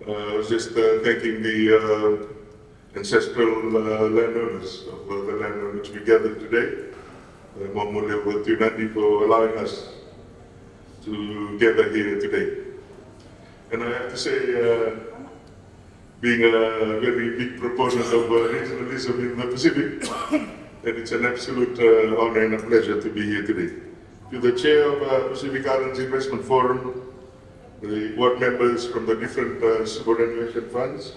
I was just thanking the ancestral landowners of the land on which we gathered today, Manoa to Nadi, for allowing us to gather here today. And I have to say, being a very big proponent of regionalism in the Pacific, that it's an absolute honor and a pleasure to be here today. To the chair of Pacific Islands Investment Forum, the board members from the different superannuation funds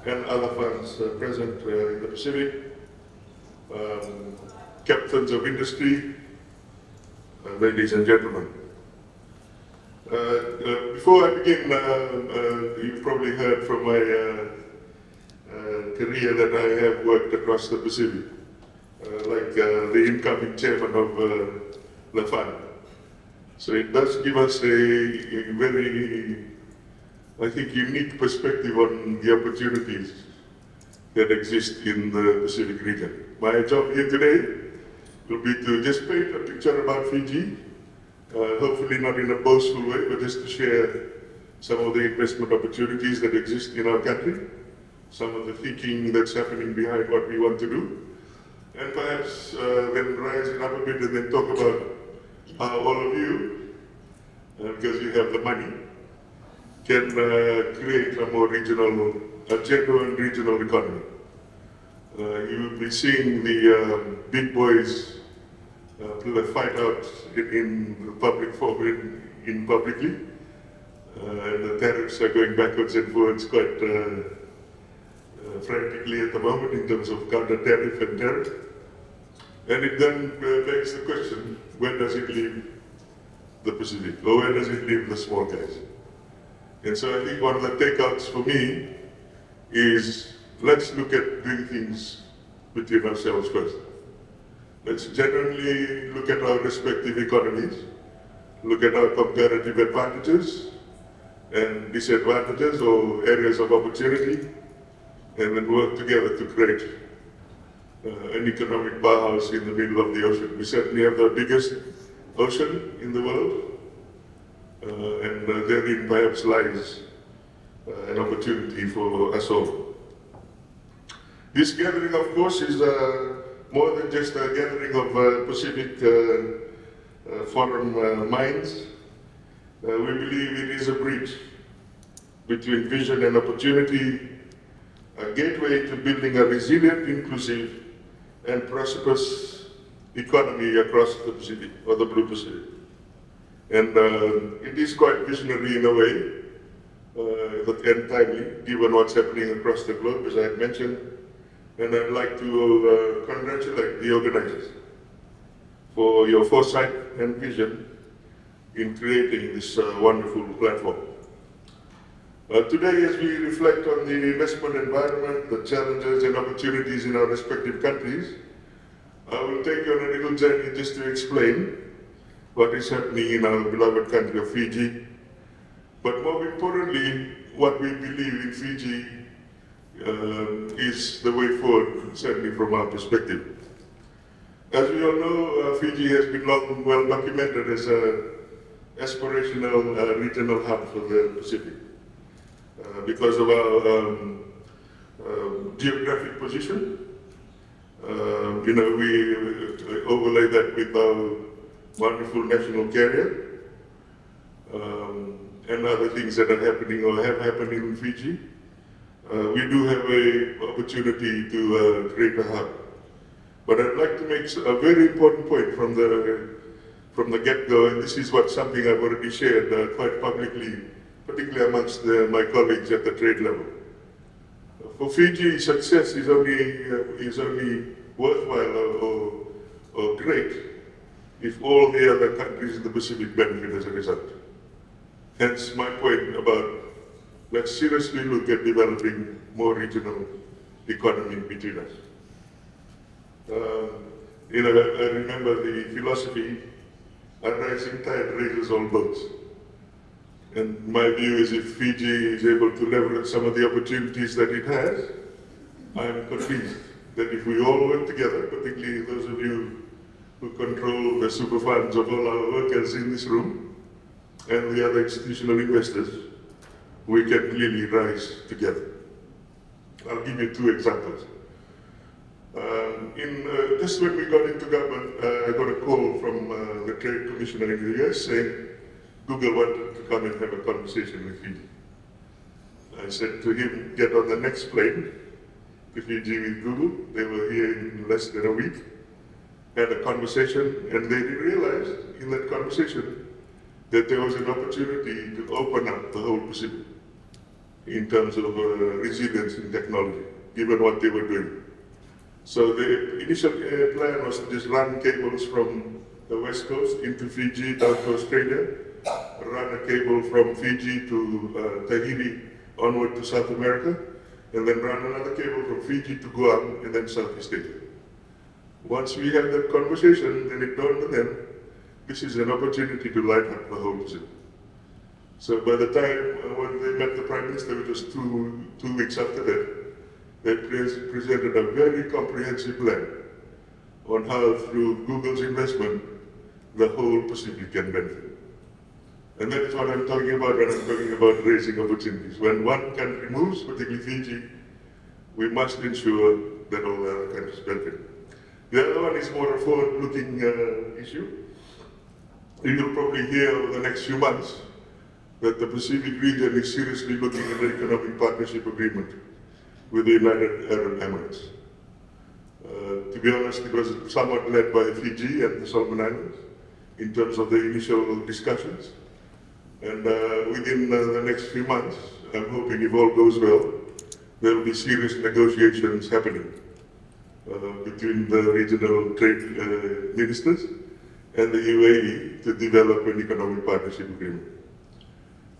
and other funds present in the Pacific, captains of industry, ladies and gentlemen. Before I begin, you've probably heard from my career that I have worked across the Pacific, like the incoming chairman of the fund. So it does give us a very, I think, unique perspective on the opportunities that exist in the Pacific region. My job here today will be to just paint a picture about Fiji, hopefully not in a boastful way, but just to share some of the investment opportunities that exist in our country, some of the thinking that's happening behind what we want to do, and perhaps then rise it up a bit and then talk about how all of you, because you have the money, can create a more regional, a genuine regional economy. You will be seeing the big boys fight out in public forum, in publicly. And the tariffs are going backwards and forwards quite frantically at the moment in terms of counter tariff and tariff. And it then begs the question, where does it leave the Pacific? Or where does it leave the small guys? And so I think one of the takeouts for me is, let's look at doing things between ourselves first. Let's genuinely look at our respective economies, look at our comparative advantages and disadvantages or areas of opportunity, and then work together to create an economic powerhouse in the middle of the ocean. We certainly have the biggest ocean in the world, and therein perhaps lies an opportunity for us all. This gathering, of course, is more than just a gathering of Pacific Forum minds. We believe it is a bridge between vision and opportunity, a gateway to building a resilient, inclusive, and prosperous economy across the Pacific, or the Blue Pacific. And it is quite visionary in a way, and timely, given what's happening across the globe, as I had mentioned. And I'd like to congratulate the organizers for your foresight and vision in creating this wonderful platform. Today, as we reflect on the investment environment, the challenges and opportunities in our respective countries, I will take you on a little journey just to explain what is happening in our beloved country of Fiji, but more importantly, what we believe in Fiji is the way forward, certainly from our perspective. As we all know, Fiji has been long well documented as an aspirational regional hub for the Pacific. Because of our geographic position, we overlay that with our wonderful national carrier and other things that are happening or have happened in Fiji. We do have an opportunity to create a hub. But I'd like to make a very important point from the get-go, and this is something I've already shared quite publicly, particularly amongst my colleagues at the trade level. For Fiji, success is only worthwhile or great if all the other countries in the Pacific benefit as a result. Hence my point about let's seriously look at developing more regional economy between us. I remember the philosophy, a rising tide raises all boats. And my view is if Fiji is able to leverage some of the opportunities that it has, I'm convinced that if we all work together, particularly those of you who control the super funds of all our workers in this room and the other institutional investors, we can really rise together. I'll give you two examples. Just when we got into government, I got a call from the Trade Commissioner in the US saying Google wanted to come and have a conversation with Fiji. I said to him, get on the next plane to Fiji with Google. They were here in less than a week, had a conversation, and they realized in that conversation that there was an opportunity to open up the whole Pacific in terms of resilience in technology, given what they were doing. So the initial plan was to just run cables from the west coast into Fiji, down to Australia, run a cable from Fiji to Tahiti onward to South America, and then run another cable from Fiji to Guam and then Southeast Asia. Once we had that conversation, then it dawned on them, this is an opportunity to light up the whole Pacific. So by the time when they met the Prime Minister, which was two weeks after that, they presented a very comprehensive plan on how, through Google's investment, the whole Pacific can benefit. And that is what I'm talking about when I'm talking about raising opportunities. When one country moves, particularly Fiji, we must ensure that all the other countries benefit. The other one is more a forward-looking issue. You'll probably hear over the next few months that the Pacific region is seriously looking at an economic partnership agreement with the United Arab Emirates. To be honest, it was somewhat led by Fiji and the Solomon Islands in terms of the initial discussions. And within the next few months, I'm hoping if all goes well, there will be serious negotiations happening between the regional trade ministers and the UAE to develop an economic partnership agreement.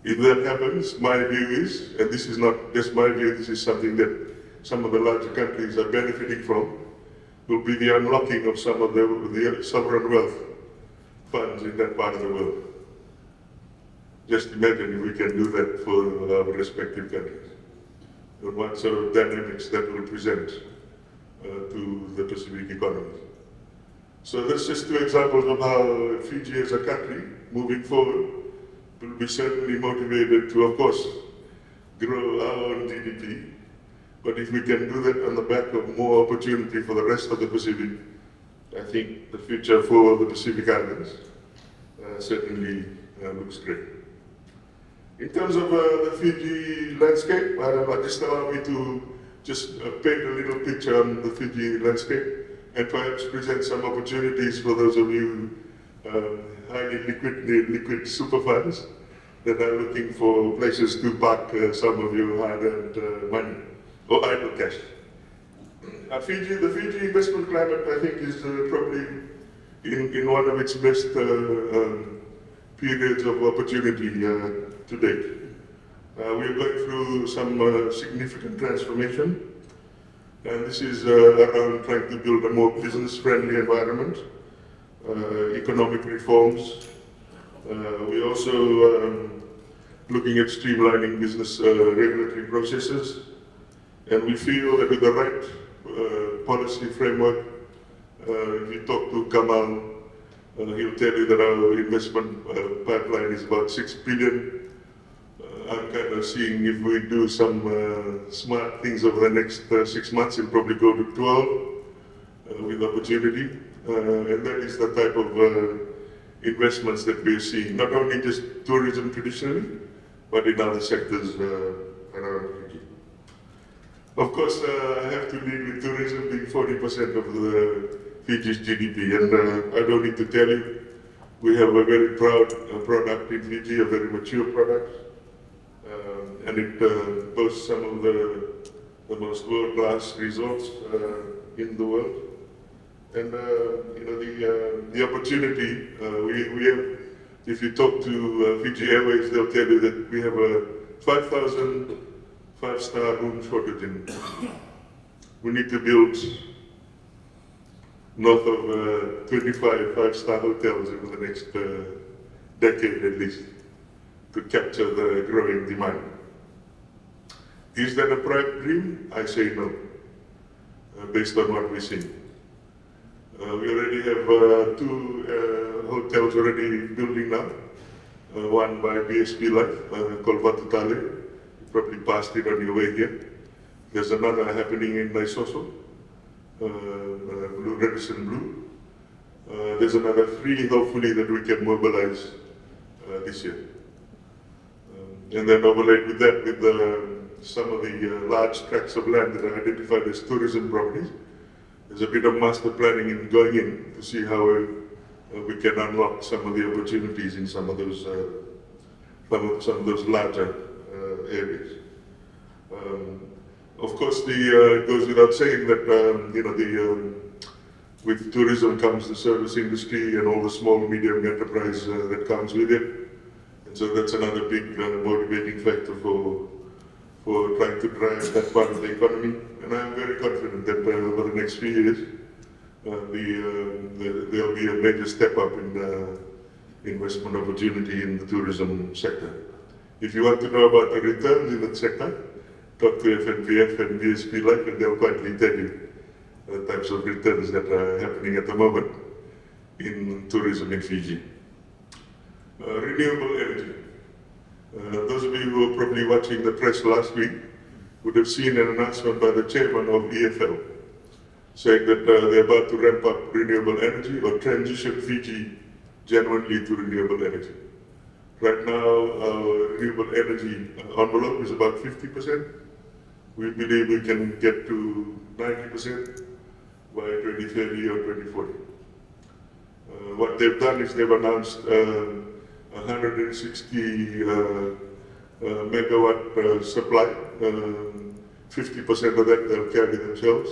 If that happens, my view is, and this is not just my view, this is something that some of the larger countries are benefiting from, will be the unlocking of some of the sovereign wealth funds in that part of the world. Just imagine if we can do that for our respective countries, and what sort of dynamics that will present to the Pacific economies. So that's just two examples of how Fiji as a country, moving forward, will be certainly motivated to, of course, grow our own GDP. But if we can do that on the back of more opportunity for the rest of the Pacific, I think the future for the Pacific Islands certainly looks great. In terms of the Fiji landscape, just allow me to just paint a little picture on the Fiji landscape and perhaps present some opportunities for those of you highly liquid super funds that are looking for places to park some of your hard-earned money or idle cash. The Fiji investment climate, I think, is probably in one of its best periods of opportunity to date. We are going through some significant transformation, and this is around trying to build a more business-friendly environment, economic reforms. We're also looking at streamlining business regulatory processes, and we feel that with the right policy framework, if you talk to Kamal, he'll tell you that our investment pipeline is about 6 billion. I'm kind of seeing if we do some smart things over the next 6 months, it'll probably go to 12 with opportunity. And that is the type of investments that we're seeing, not only just tourism traditionally, but in other sectors around Fiji. Of course, I have to lead with tourism being 40% of the Fiji's GDP, and I don't need to tell you, we have a very proud product in Fiji, a very mature product, and it boasts some of the most world-class resorts in the world. And the opportunity we have, if you talk to Fiji Airways, they'll tell you that we have a 5,000 five-star room shortage in. We need to build north of 25 five-star hotels over the next decade at least to capture the growing demand. Is that a pipe dream? I say no, based on what we see. We already have 2 hotels already building now. One by BSP Life called Vatutale, probably passed it on your way here. There's another happening in Naisoso, Blue Radisson Blue. There's another 3, hopefully, that we can mobilize this year. And then overlaid with that, with some of the large tracts of land that are identified as tourism properties, there's a bit of master planning in going in to see how we can unlock some of the opportunities in some of those larger areas. Of course, it goes without saying that with tourism comes the service industry and all the small and medium enterprise that comes with it. And so that's another big motivating factor for trying to drive that part of the economy. And I'm very confident that over the next few years, there'll be a major step up in investment opportunity in the tourism sector. If you want to know about the returns in that sector, talk to FNPF and VSP Life, and they'll quietly tell you the types of returns that are happening at the moment in tourism in Fiji. Renewable energy. Those of you who were probably watching the press last week would have seen an announcement by the chairman of EFL saying that they're about to ramp up renewable energy or transition Fiji genuinely to renewable energy. Right now, our renewable energy envelope is about 50%. We believe we can get to 90% by 2030 or 2040. What they've done is they've announced 160 megawatt supply. 50% of that they'll carry themselves.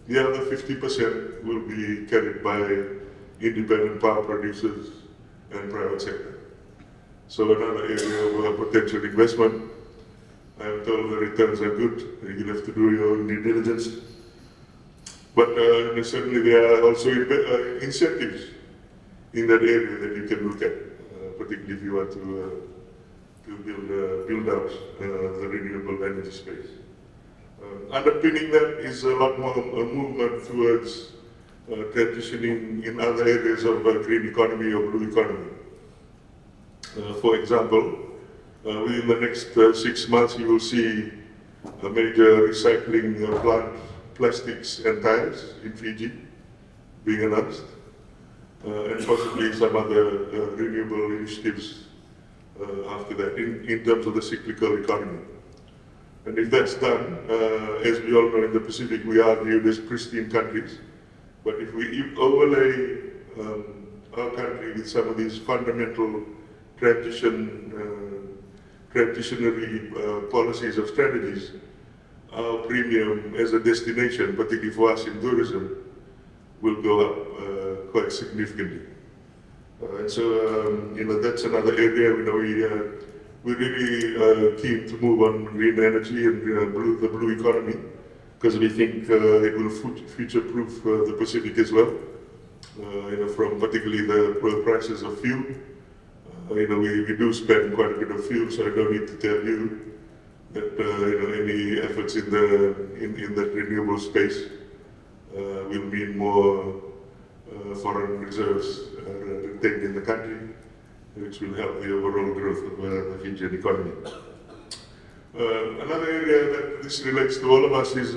The other 50% will be carried by independent power producers and private sector. So another area of potential investment. I'm told the returns are good. You'll have to do your own due diligence. But certainly there are also incentives in that area that you can look at, particularly if you want to build out the renewable energy space. Underpinning that is a lot more movement towards transitioning in other areas of green economy or blue economy. For example, within the next 6 months, you will see a major recycling plant, plastics and tires in Fiji being announced, and possibly some other renewable initiatives after that in terms of the cyclical economy. And if that's done, as we all know in the Pacific, we are viewed as pristine countries, but if we overlay our country with some of these fundamental transitionary policies or strategies, our premium as a destination, particularly for us in tourism, will go up quite significantly. And so, that's another area. We're really keen to move on green energy and the blue economy, because we think it will future-proof the Pacific as well. From particularly the prices of fuel. We do spend quite a bit of fuel, so I don't need to tell you that any efforts in that renewable space will mean more foreign reserves retained in the country, which will help the overall growth of the Fijian economy. Another area that this relates to all of us is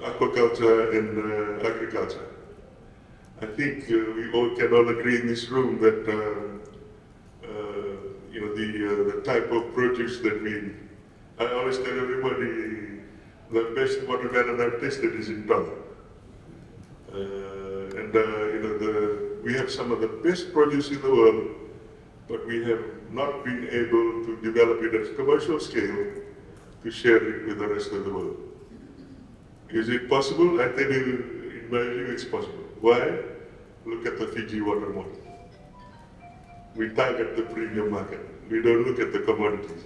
aquaculture and agriculture. I think we all can agree in this room that the type of produce that I always tell everybody, the best watermelon I've tasted is in Tonga. We have some of the best produce in the world, but we have not been able to develop it at commercial scale to share it with the rest of the world. Is it possible? I tell you, in my view, it's possible. Why? Look at the Fiji water model. We target the premium market. We don't look at the commodities.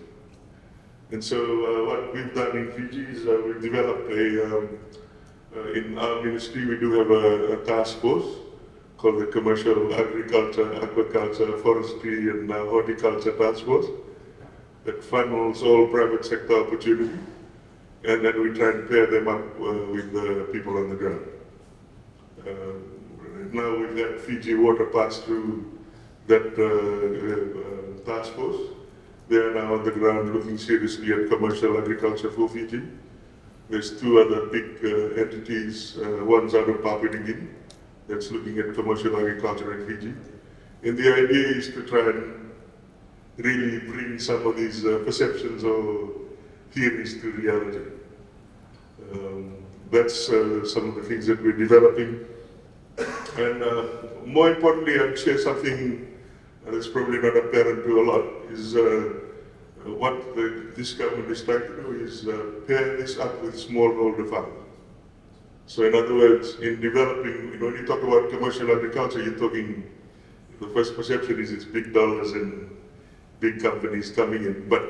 And so what we've done in Fiji is we've developed in our ministry, we do have a task force called the Commercial Agriculture, Aquaculture, Forestry and Horticulture Task Force that funnels all private sector opportunity, and then we try and pair them up with the people on the ground. Now we've had Fiji Water pass through that task force, They are now on the ground looking seriously at commercial agriculture for Fiji. There's two other big entities, one's out of Papua New Guinea, that's looking at commercial agriculture in Fiji. And the idea is to try and really bring some of these perceptions or theories to reality. That's some of the things that we're developing. And more importantly, I'd share something that's probably not apparent to a lot, is what this government is trying to do is pair this up with smallholder farming. So in other words, in developing, when you talk about commercial agriculture, you're talking, the first perception is it's big dollars and big companies coming in, but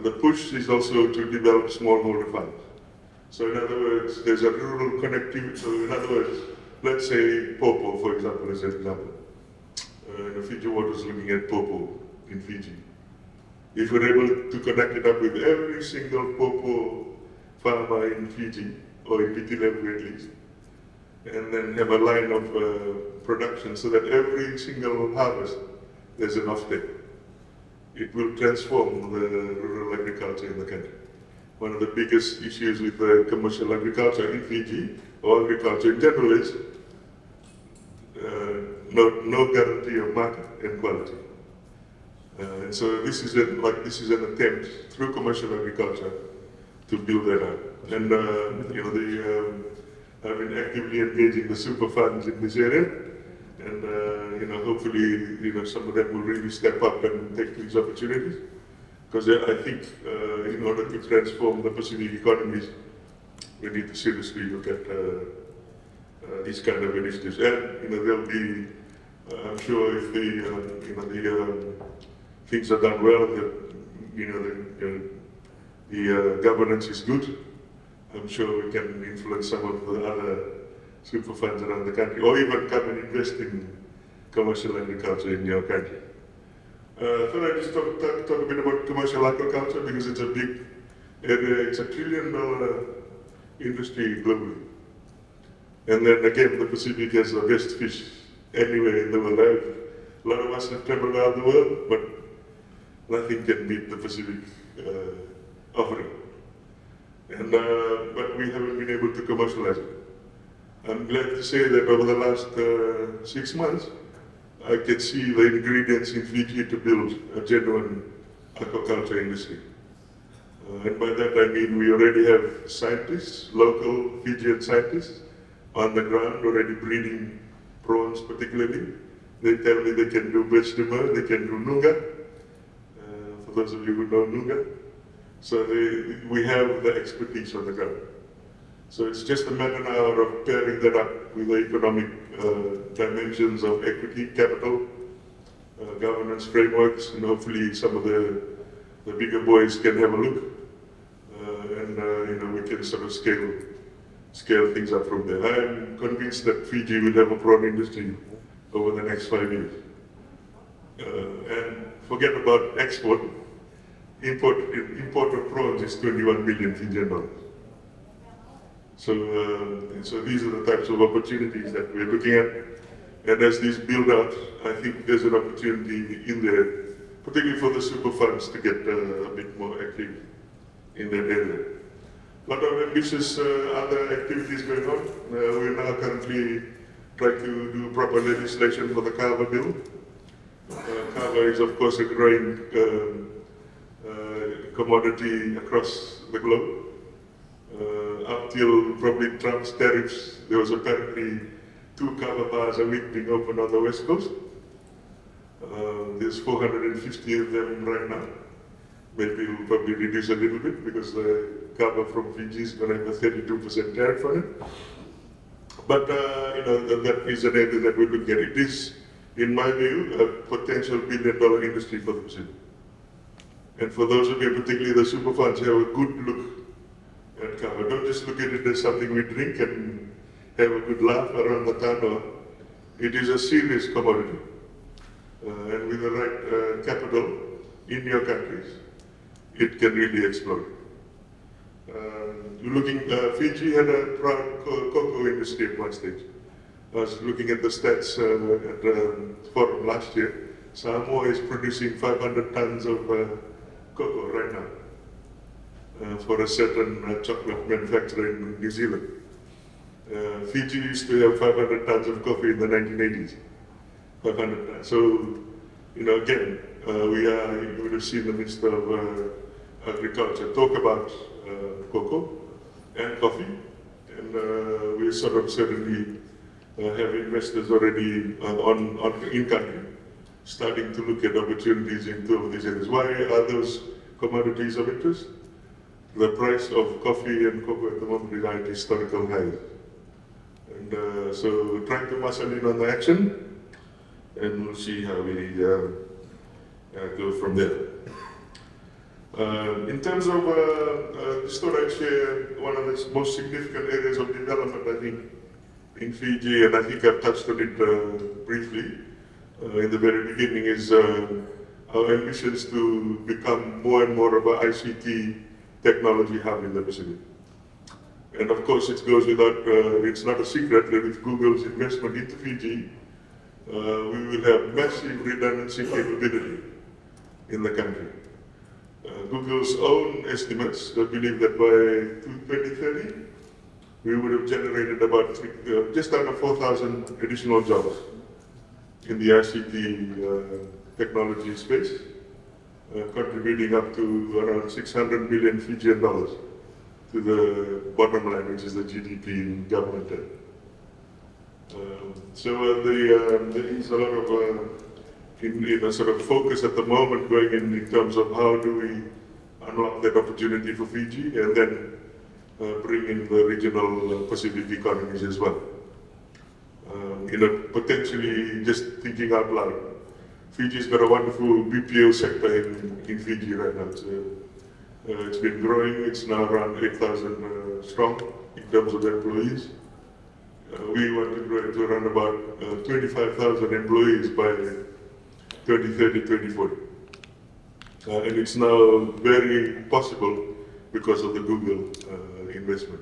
the push is also to develop smallholder farms. So in other words, there's a rural connectivity. So in other words, let's say Popo, for example, as an example. Fiji Water is looking at Popo in Fiji. If we're able to connect it up with every single Popo farmer in Fiji, or in PT level at least, and then have a line of production so that every single harvest there's an offtake, it will transform the rural agriculture in the country. One of the biggest issues with commercial agriculture in Fiji, or agriculture in general, is no guarantee of market and quality. And so this is an attempt through commercial agriculture to build that up. And I've been actively engaging the super funds in this area, and hopefully some of them will really step up and take these opportunities. Because I think in order to transform the Pacific economies, we need to seriously look at these kind of initiatives. And there'll be, I'm sure, if the things are done well, the governance is good, I'm sure we can influence some of the other super funds around the country, or even come and invest in commercial agriculture in your country. I thought I'd just talk a bit about commercial aquaculture because it's a big area. It's $1 trillion industry globally. And then again, the Pacific has the best fish anywhere in the world. A lot of us have traveled around the world, but nothing can beat the Pacific offering. And but we haven't been able to commercialize it. I'm glad to say that over the last 6 months, I can see the ingredients in Fiji to build a genuine aquaculture industry. And by that I mean we already have scientists, local Fijian scientists, on the ground already breeding prawns particularly. They tell me they can do vegetable, they can do nunga, for those of you who know nunga. So we have the expertise on the ground. So it's just a matter now of pairing that up with the economic dimensions of equity, capital, governance frameworks, and hopefully some of the bigger boys can have a look, and we can sort of scale things up from there. I'm convinced that Fiji will have a prawn industry over the next 5 years. And forget about export. Import of prawns is 21 million Fijian dollars. So these are the types of opportunities that we're looking at. And as these build out, I think there's an opportunity in there, particularly for the super funds to get a bit more active in that area. A lot of ambitious other activities going on. We're now currently trying to do proper legislation for the kava bill. Kava is of course a growing commodity across the globe. Up till probably Trump's tariffs, there was apparently 2 kava bars a week being opened on the West Coast. There's 450 of them right now. Maybe we'll probably reduce a little bit because the kava from Fiji is going to have a 32% tariff on it. But that is an area that we're looking at. It is, in my view, a potential $1 billion industry for the Pacific. And for those of you, particularly the super funds, have a good look at kava. Don't just look at it as something we drink and have a good laugh around the tano. It is a serious commodity. And with the right capital in your countries, it can really explode. Fiji had a proud cocoa industry at one stage. I was looking at the stats at the forum last year. Samoa is producing 500 tons of cocoa right now for a certain chocolate manufacturer in New Zealand. Fiji used to have 500 tons of coffee in the 1980s. 500 tons. So, again, you would have seen the Minister of Agriculture talk about cocoa and coffee, and we sort of certainly have investors already in country starting to look at opportunities in two of these areas. Why are those commodities of interest? The price of coffee and cocoa at the moment is at historical highs. And so trying to muscle in on the action, and we'll see how we go from there. In terms of storage, one of the most significant areas of development, I think, in Fiji, and I think I've touched on it briefly in the very beginning, is our ambitions to become more and more of an ICT technology hub in the Pacific. And of course, it goes without, it's not a secret that with Google's investment into Fiji, we will have massive redundancy capability in the country. Google's own estimates believe that by 2030, we would have generated about just under 4,000 additional jobs in the ICT technology space, contributing up to around 600 million Fijian dollars to the bottom line, which is the GDP in government terms. So there is a lot of in a sort of focus at the moment going in terms of how do we unlock that opportunity for Fiji and then bring in the regional Pacific economies as well. Potentially just thinking out loud, Fiji's got a wonderful BPO sector in Fiji right now. It's been growing. It's now around 8,000 strong in terms of employees. We want to grow it to around about 25,000 employees by 2030, 2040. And it's now very possible because of the Google investment.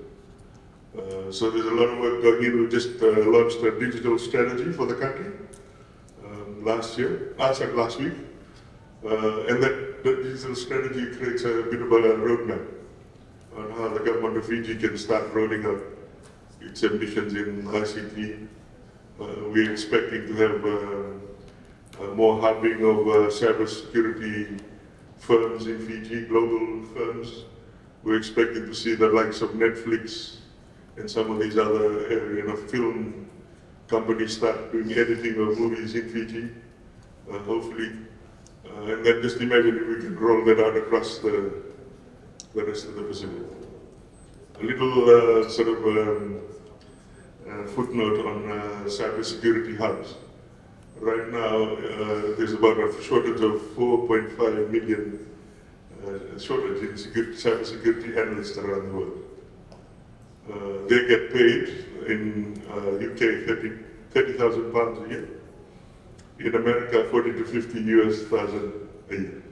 So there's a lot of work going in. We just launched a digital strategy for the country last week. And that digital strategy creates a bit of a roadmap on how the government of Fiji can start rolling out its ambitions in ICT. We're expecting to have more hubbing of cybersecurity firms in Fiji, global firms. We're expecting to see the likes of Netflix and some of these other film companies start doing editing of movies in Fiji, hopefully. And then just imagine if we can roll that out across the rest of the Pacific. A little footnote on cybersecurity hubs. Right now, there's about a shortage of 4.5 million shortage in cybersecurity analysts around the world. They get paid in UK 30,000 pounds a year. In America, 40 to 50 US thousand a year.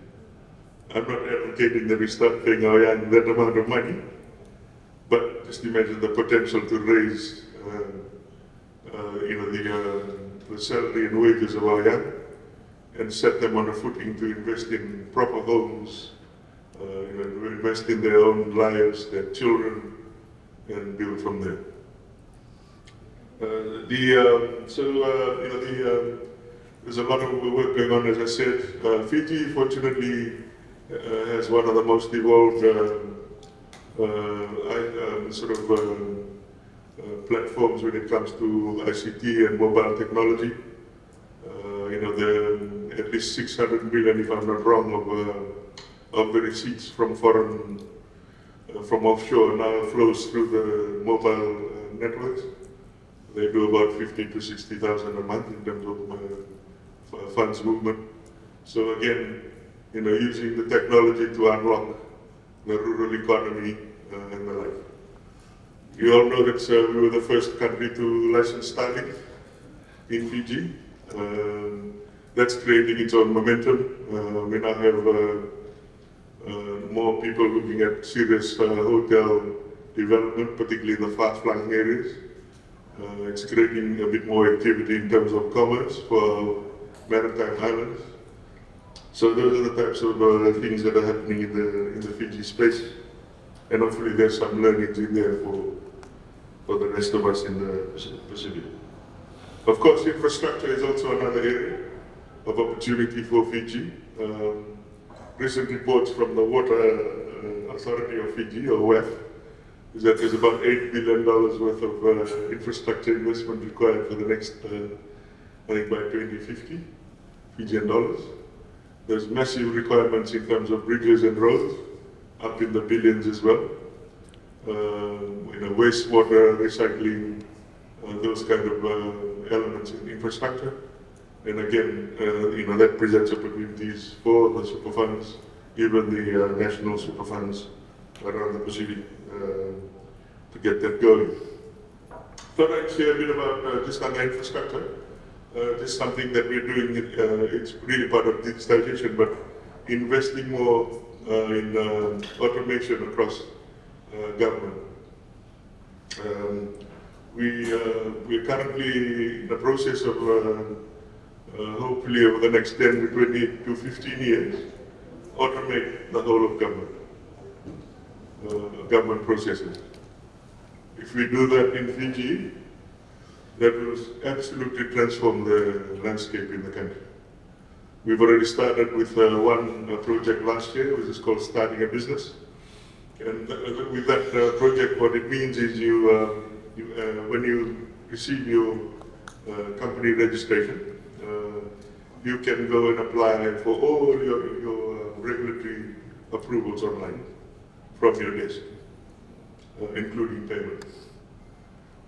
I'm not advocating that we start paying our young that amount of money, but just imagine the potential to raise the salary and wages of our young and set them on a footing to invest in proper homes, to invest in their own lives, their children, and build from there. There's a lot of work going on, as I said. Fiji, fortunately, has one of the most evolved platforms when it comes to ICT and mobile technology. There are at least 600 million, if I'm not wrong, of the receipts from offshore now flows through the mobile networks. They do about 50 to 60,000 a month in terms of funds movement. So again, using the technology to unlock the rural economy and the like. You all know that we were the first country to license Starlink in Fiji. That's creating its own momentum. We now have more people looking at serious hotel development, particularly in the far-flung areas. It's creating a bit more activity in terms of commerce for maritime islands. So those are the types of things that are happening in the Fiji space, and hopefully there's some learnings in there for the rest of us in the Pacific. Of course, infrastructure is also another area of opportunity for Fiji. Recent reports from the Water Authority of Fiji, or WEF, is that there's about $8 billion worth of infrastructure investment required for the next, I think by 2050, Fijian dollars. There's massive requirements in terms of bridges and roads, up in the billions as well. Wastewater, recycling, those kind of elements in infrastructure. And again, that presents opportunities for the super funds, even the national super funds around the Pacific, to get that going. Thought I'd share a bit about just on the infrastructure. Just something that we're doing, it's really part of digitization, but investing more in automation across government. We're currently in the process of hopefully over the next 10 to 20 to 15 years, automate the whole of government processes. If we do that in Fiji, that will absolutely transform the landscape in the country. We've already started with one project last year, which is called Starting a Business. And with that project, what it means is when you receive your company registration, you can go and apply for all your regulatory approvals online from your desk, including payment.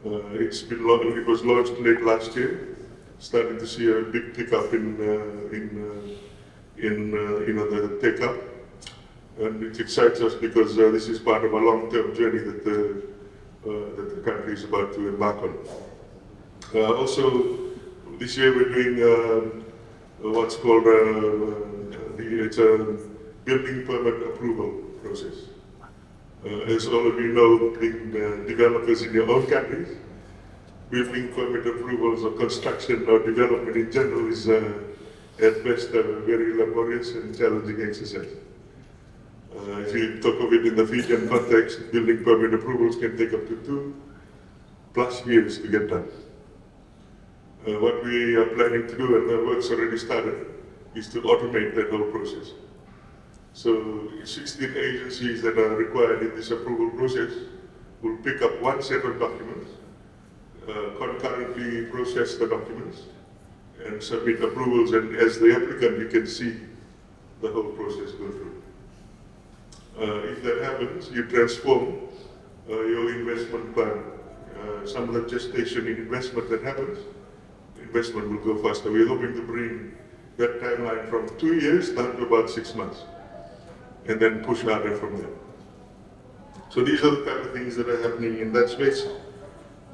It was launched late last year. Starting to see a big pickup in the take-up, and it excites us because this is part of a long-term journey that the country is about to embark on. Also, this year we're doing what's called it's a building permit approval process. As all of you know, being developers in your own countries, building permit approvals or construction or development in general is at best a very laborious and challenging exercise. If you talk of it in the Fijian context, building permit approvals can take up to 2+ years to get done. What we are planning to do, and the work's already started, is to automate that whole process. So 16 agencies that are required in this approval process will pick up one set of documents, concurrently process the documents, and submit approvals, and as the applicant you can see the whole process go through. If that happens, you transform your investment plan. Some of the gestation in investment that happens, investment will go faster. We're hoping to bring that timeline from 2 years down to about 6 months, and then push harder from there. So these are the kind of things that are happening in that space.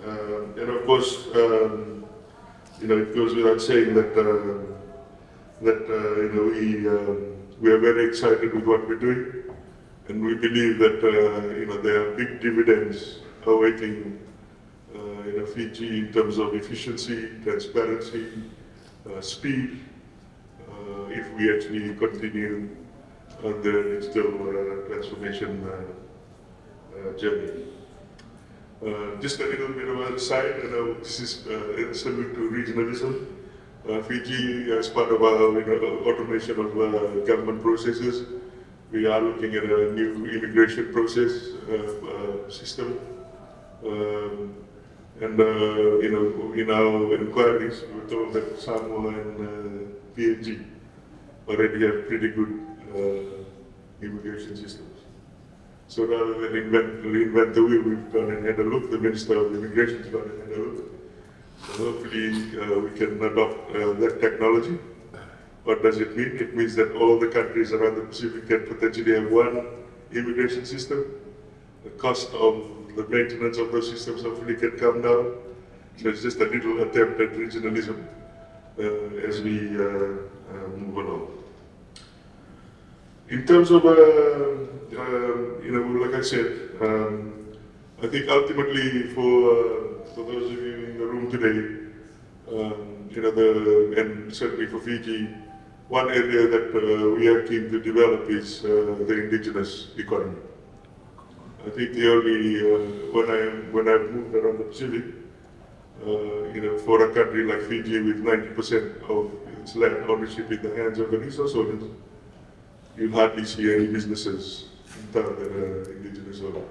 And of course, it goes without saying that we are very excited with what we're doing, and we believe that there are big dividends awaiting Fiji in terms of efficiency, transparency, speed, if we actually continue on the digital transformation journey. Just a little bit of an aside, this is a salute to regionalism. Fiji, as part of our automation of government processes, we are looking at a new immigration process system. And in our inquiries, we were told that Samoa and PNG already have pretty good immigration systems. So rather than reinvent the wheel, we've gone and had a look. The Minister of Immigration has gone and had a look. So hopefully we can adopt that technology. What does it mean? It means that all the countries around the Pacific can potentially have one immigration system. The cost of the maintenance of those systems hopefully can come down. So it's just a little attempt at regionalism as we move along. In terms of, like I said, I think ultimately for those of you in the room today, and certainly for Fiji, one area that we are keen to develop is the indigenous economy. I think the only, when I've moved around the Pacific, for a country like Fiji with 90% of its land ownership in the hands of the resource owners, you hardly see any businesses in town that are indigenous owned.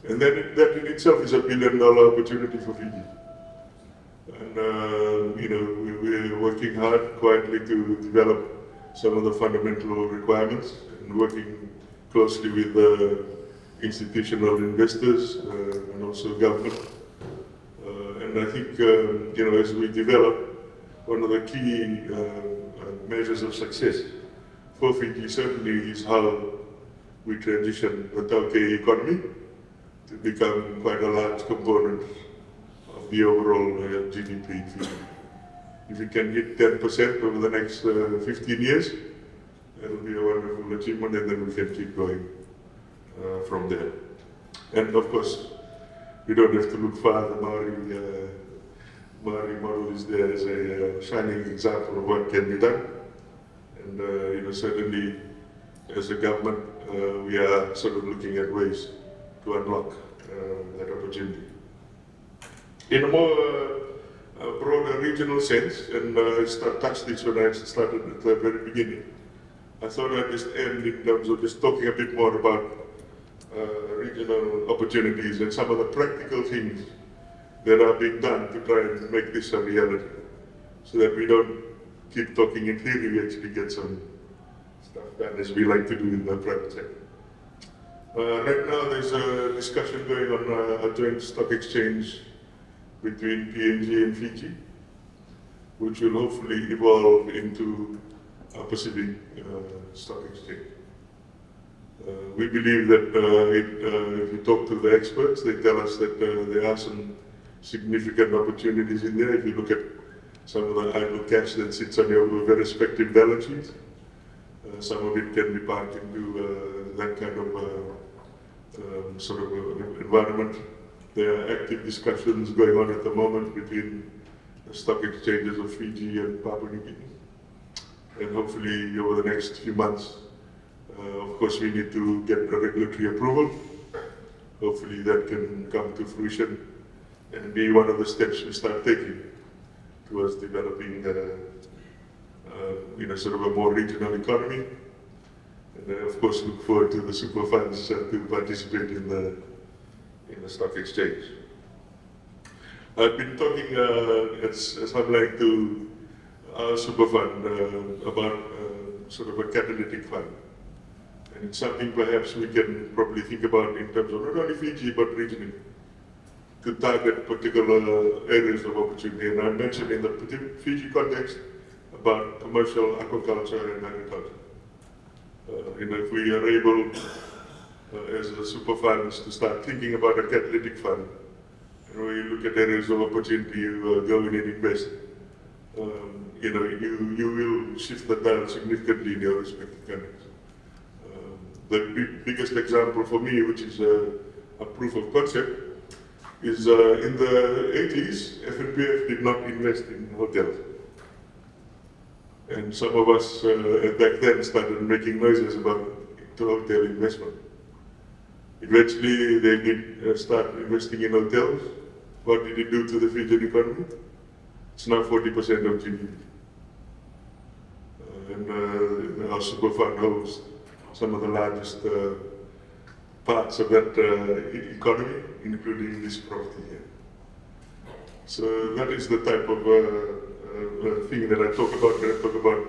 And then that in itself is a $1 billion opportunity for Fiji. And we're working hard quietly to develop some of the fundamental requirements and working closely with institutional investors and also government. And I think, as we develop, one of the key measures of success for Fiji certainly is how we transition the Tauke economy to become quite a large component of the overall GDP in Fiji. If we can hit 10% over the next 15 years, that'll be a wonderful achievement, and then we can keep going from there. And of course, we don't have to look far. The Maori model is there as a shining example of what can be done. And certainly, as a government, we are sort of looking at ways to unlock that opportunity. In a more broader regional sense, and I touched this when I started at the very beginning, I thought I'd just end in terms of just talking a bit more about regional opportunities and some of the practical things that are being done to try and make this a reality, so that we don't keep talking in theory, we actually get some stuff done as we like to do in the private sector. Right now there's a discussion going on a joint stock exchange between PNG and Fiji, which will hopefully evolve into a Pacific stock exchange. We believe that if you talk to the experts, they tell us that there are some significant opportunities in there. If you look at some of the idle cash that sits on your very respective balance sheets, some of it can be parked into that kind of sort of environment. There are active discussions going on at the moment between the stock exchanges of Fiji and Papua New Guinea. And hopefully over the next few months, of course we need to get a regulatory approval. Hopefully that can come to fruition and be one of the steps we start taking towards developing sort of a more regional economy. And of course look forward to the super funds to participate in the stock exchange. I've been talking as I'm like to our super fund about sort of a catalytic fund. And it's something perhaps we can probably think about in terms of not only Fiji but regionally, to target particular areas of opportunity. And I mentioned in the Fiji context about commercial aquaculture and agriculture. If we are able, as a super funds, to start thinking about a catalytic fund, and we look at areas of opportunity, you go in and invest, you will shift the dial significantly in your respective countries. The biggest example for me, which is a proof of concept, is in the 80s, FNPF did not invest in hotels. And some of us back then started making noises about hotel investment. Eventually, they did start investing in hotels. What did it do to the Fijian economy? It's now 40% of GDP. And our super fund holds some of the largest parts of that economy, including this property here. So that is the type of thing that I talk about when I talk about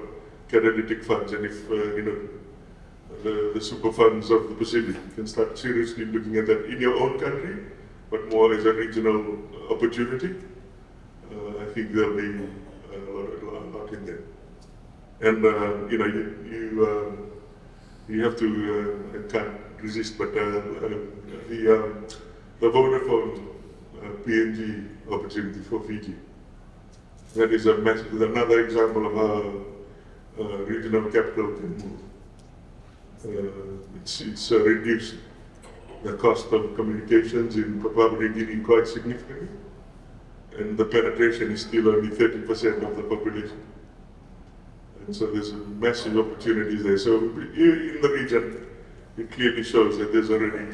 catalytic funds. And if the super funds of the Pacific can start seriously looking at that in your own country, but more as a regional opportunity, I think there'll be a lot in there. And you have to, I can't resist, but the Vodafone PNG opportunity for Fiji. That is another example of how regional capital can move. It's reduced the cost of communications in Papua New Guinea quite significantly. and the penetration is still only 30% of the population. And so there's a massive opportunities there. So in the region, it clearly shows that there's already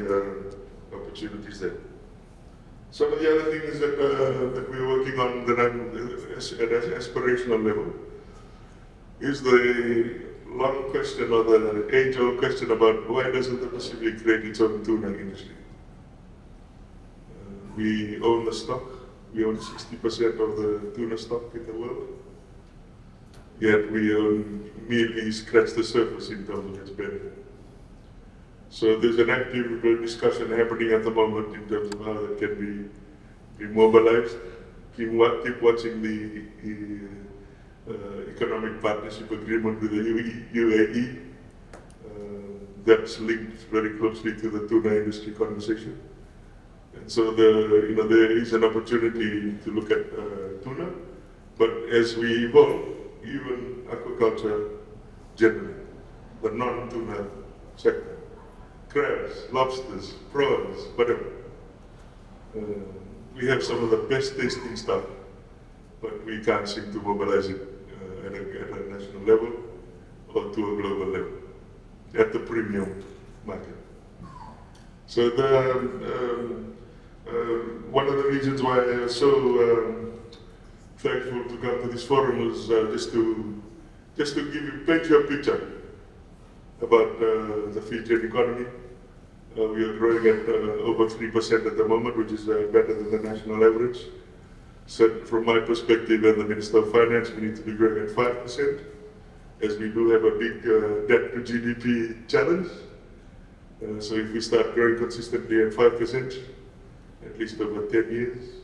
opportunities there. Some of the other things that we're working on that I'm at an aspirational level is the long question or the age-old question about why doesn't the Pacific create its own tuna industry? We own the stock. We own 60% of the tuna stock in the world. Yet we merely scratch the surface in terms of its benefit. So there's an active discussion happening at the moment in terms of how that can be mobilized. Keep watching the economic partnership agreement with the UAE. That's linked very closely to the tuna industry conversation. And so there is an opportunity to look at tuna, but as we evolve, even aquaculture generally, the non-tuna sector, crabs, lobsters, prawns, whatever. We have some of the best tasting stuff, but we can't seem to mobilize it at a national level or to a global level, at the premium market. So one of the reasons why I was so thankful to come to this forum was just to paint you a picture about the Fijian economy. We are growing at over 3% at the moment, which is better than the national average. So from my perspective and the Minister of Finance, we need to be growing at 5%, as we do have a big debt to GDP challenge. So if we start growing consistently at 5%, at least over 10 years,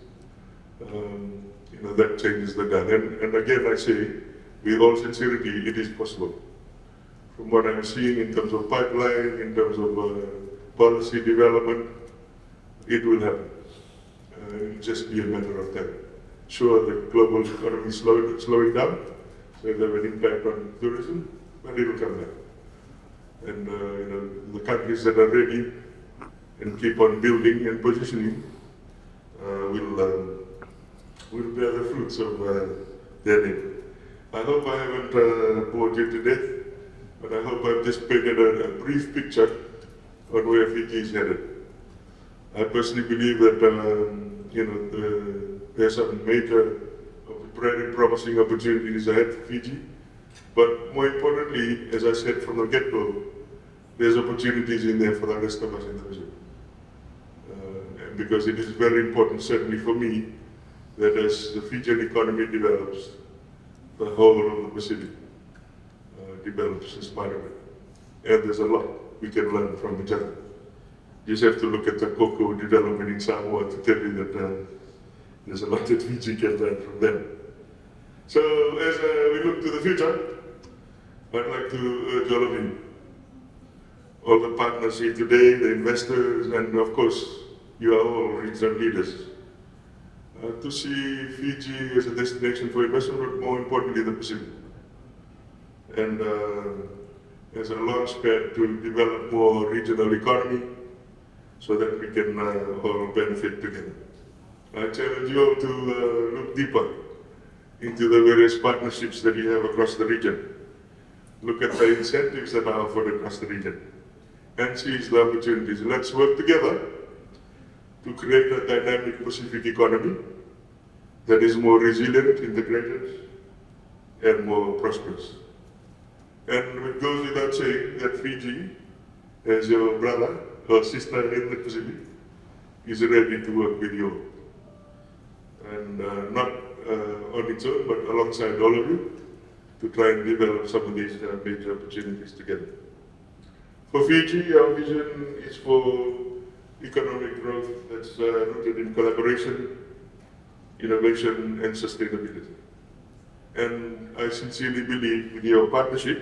that changes the gun. And again, I say, with all sincerity, it is possible. From what I'm seeing in terms of pipeline, in terms of policy development, it will happen. It'll just be a matter of time. Sure, the global economy is slowing down, so it'll have an impact on tourism, but it'll come back. And the countries that are ready and keep on building and positioning will bear the fruits of their labor. I hope I haven't bored you to death, but I hope I've just painted a brief picture on where Fiji is headed. I personally believe that there's some major, very promising opportunities ahead for Fiji, but more importantly, as I said from the get-go, there's opportunities in there for the rest of us in the Pacific. Because it is very important, certainly for me, that as the Fijian economy develops, the whole of the Pacific develops as part of it. And there's a lot we can learn from each other. You just have to look at the cocoa development in Samoa to tell you that there's a lot that Fiji can learn from them. So as we look to the future, I'd like to urge all of you, all the partners here today, the investors, and of course, you are all regional leaders, to see Fiji as a destination for investment, but more importantly, the Pacific. And as a launchpad to develop more regional economy so that we can all benefit together. I challenge you all to look deeper into the various partnerships that you have across the region. Look at the incentives that are offered across the region and seize the opportunities. Let's work together to create a dynamic Pacific economy that is more resilient, integrated, and more prosperous. And it goes without saying that Fiji, as your brother or sister in the Pacific, is ready to work with you. And not on its own, but alongside all of you, to try and develop some of these major opportunities together. For Fiji, our vision is for economic growth that's rooted in collaboration, innovation, and sustainability. And I sincerely believe with your partnership,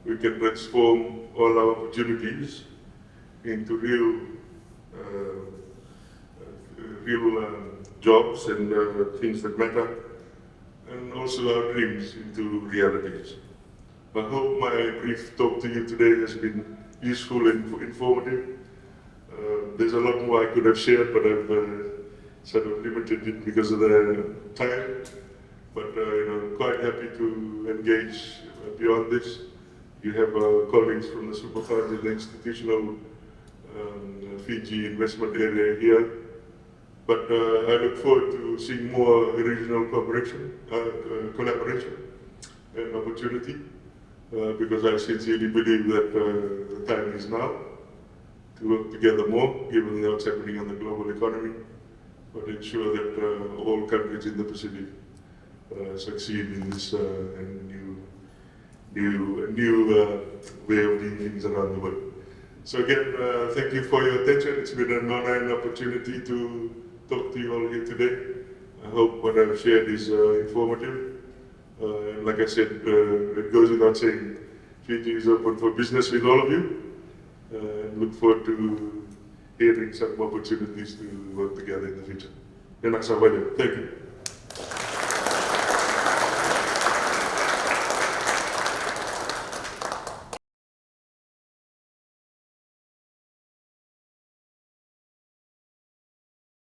we can transform all our opportunities into real jobs and things that matter, and also our dreams into realities. I hope my brief talk to you today has been useful and informative. There's a lot more I could have shared, but I've sort of limited it because of the time. But quite happy to engage beyond this. You have colleagues from the super fund in the institutional Fiji investment area here. But I look forward to seeing more regional cooperation, collaboration and opportunity, because I sincerely believe that the time is now to work together more, given what's happening on the global economy, but ensure that all countries in the Pacific succeed in this new way of doing things around the world. So again, thank you for your attention. It's been an honor and opportunity to talk to you all here today. I hope what I've shared is informative. And like I said, it goes without saying, Fiji is open for business with all of you. And look forward to hearing some opportunities to work together in the future. Thank you.